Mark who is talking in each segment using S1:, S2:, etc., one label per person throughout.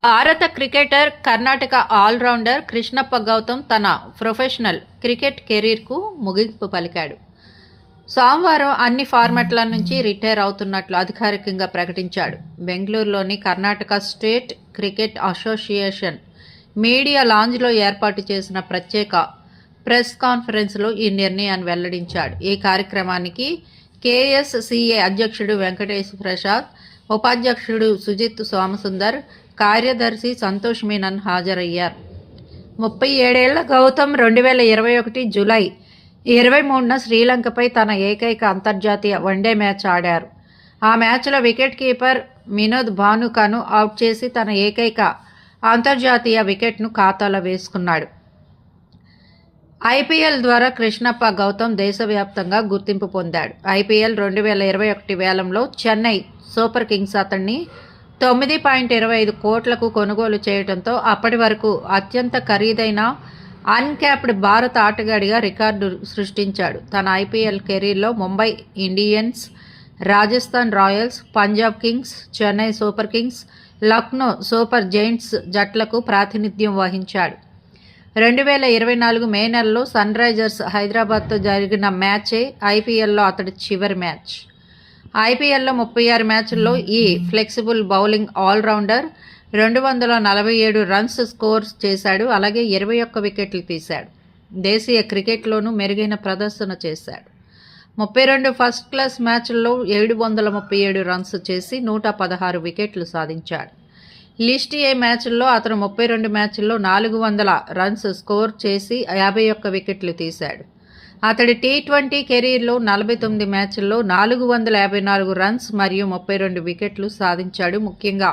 S1: భారత cricketer, Karnataka allrounder Krishnappa Gautam తన professional cricket కెరీర్కు ముగింపు పలికాడు. సోమవారం అన్ని ఫార్మాట్ల నుంచి రిటైర్ అవుతున్నట్లు అధికారికంగా ప్రకటించాడు. బెంగళూరులోని Karnataka state cricket association media లాంజ్లో ఏర్పాటు చేసిన ప్రత్యేక ప్రెస్ కాన్ఫరెన్స్లో ఈ నిర్ణయాన్ని వెల్లడించాడు. ఈ కార్యక్రమానికి కేఎస్సీఏ అధ్యక్షుడు వెంకటేష్ ప్రసాద్, ఉపాధ్యక్షుడు సుజిత్ సోమసుందర్, కార్యదర్శి సంతోష్ మీనన్ హాజరయ్యారు. 37 గౌతమ్ 2021 జూలై 23న శ్రీలంకపై తన ఏకైక అంతర్జాతీయ వన్డే మ్యాచ్ ఆడారు. ఆ మ్యాచ్లో వికెట్ కీపర్ వినోద్ భానుకను అవుట్ చేసి తన ఏకైక అంతర్జాతీయ వికెట్ను ఖాతాలో వేసుకున్నాడు. ఐపీఎల్ ద్వారా కృష్ణప్ప గౌతమ్ దేశవ్యాప్తంగా గుర్తింపు పొందాడు. ఐపీఎల్ 2021 వేలంలో చెన్నై సూపర్ కింగ్స్ అతన్ని 9.25 కోట్లకు కొనుగోలు చేయడంతో అప్పటి వరకు అత్యంత ఖరీదైన అన్క్యాప్డ్ భారత ఆటగాడిగా రికార్డు సృష్టించాడు. తన ఐపీఎల్ కెరీర్లో Mumbai Indians, Rajasthan Royals, Punjab Kings, Chennai Super Kings, Lucknow Super Giants జట్లకు ప్రాతినిధ్యం వహించాడు. 2024 మే నెలలో సన్ రైజర్స్ హైదరాబాద్తో జరిగిన మ్యాచే ఐపీఎల్లో అతడి చివరి మ్యాచ్. ఐపీఎల్లో 36 మ్యాచ్ల్లో ఈ flexible bowling allrounder 247 runs score చేశాడు. అలాగే 21 వికెట్లు తీశాడు. దేశీయ క్రికెట్లోనూ మెరుగైన ప్రదర్శన చేశాడు. 32 ఫస్ట్ క్లాస్ మ్యాచ్ల్లో 737 రన్స్ చేసి 116 వికెట్లు సాధించాడు. లిస్ట్ ఏ మ్యాచ్ల్లో అతను 32 మ్యాచ్ల్లో 400 రన్స్ స్కోర్ చేసి 51 వికెట్లు తీశాడు. అతడి టీ20 కెరీర్లో 49 మ్యాచ్ల్లో 454 రన్స్ మరియు 32 వికెట్లు సాధించాడు. ముఖ్యంగా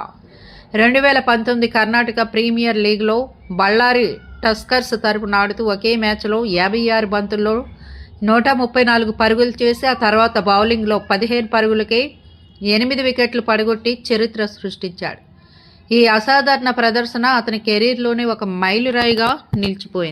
S1: 2019 కర్ణాటక ప్రీమియర్ లీగ్లో బళ్ళారి టస్కర్స్ తరపున ఆడుతూ ఒకే మ్యాచ్లో 56 బంతుల్లో 134 పరుగులు చేసి ఆ తర్వాత బౌలింగ్లో 15 పరుగులకే 8 వికెట్లు పడగొట్టి చరిత్ర సృష్టించాడు. ఈ అసాధారణ ప్రదర్శన అతని కెరీర్లోనే ఒక మైలురాయిగా నిలిచిపోయింది.